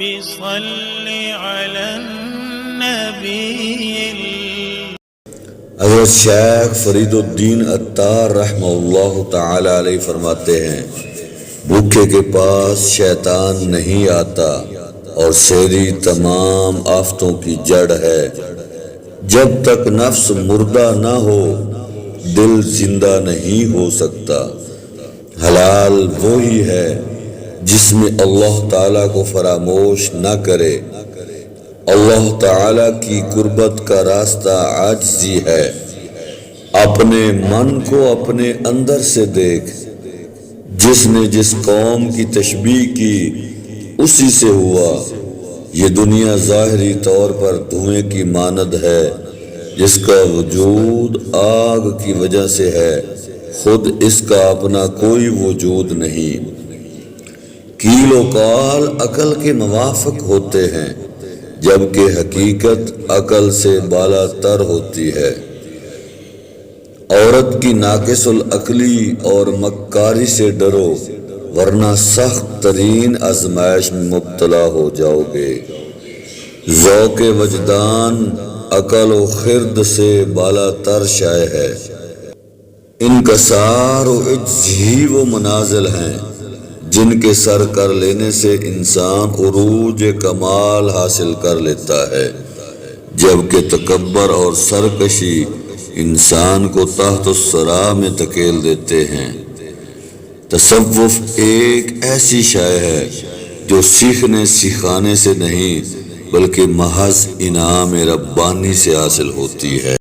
رب صل على النبي حضرت شیخ فریدالدین عطار رحمہ اللہ تعالی علیہ فرماتے ہیں، بھوکے کے پاس شیطان نہیں آتا اور شہری تمام آفتوں کی جڑ ہے۔ جب تک نفس مردہ نہ ہو دل زندہ نہیں ہو سکتا۔ حلال وہی ہے جس میں اللہ تعالیٰ کو فراموش نہ کرے۔ اللہ تعالیٰ کی قربت کا راستہ عاجزی ہے۔ اپنے من کو اپنے اندر سے دیکھ، جس نے جس قوم کی تشبیہ کی اسی سے ہوا۔ یہ دنیا ظاہری طور پر دھوئیں کی مانند ہے، جس کا وجود آگ کی وجہ سے ہے، خود اس کا اپنا کوئی وجود نہیں۔ کیل و کال عقل کے موافق ہوتے ہیں، جبکہ حقیقت عقل سے بالا تر ہوتی ہے۔ عورت کی ناقص العقلی اور مکاری سے ڈرو، ورنہ سخت ترین آزمائش میں مبتلا ہو جاؤ گے۔ ذوق وجدان عقل و خرد سے بالا تر شے ہے۔ انکسار و عجز ہی وہ منازل ہیں جن کے سر کر لینے سے انسان عروج کمال حاصل کر لیتا ہے، جبکہ تکبر اور سرکشی انسان کو تحت الثری میں دھکیل دیتے ہیں۔ تصوف ایک ایسی شے ہے جو سیکھنے سکھانے سے نہیں بلکہ محض انعام ربانی سے حاصل ہوتی ہے۔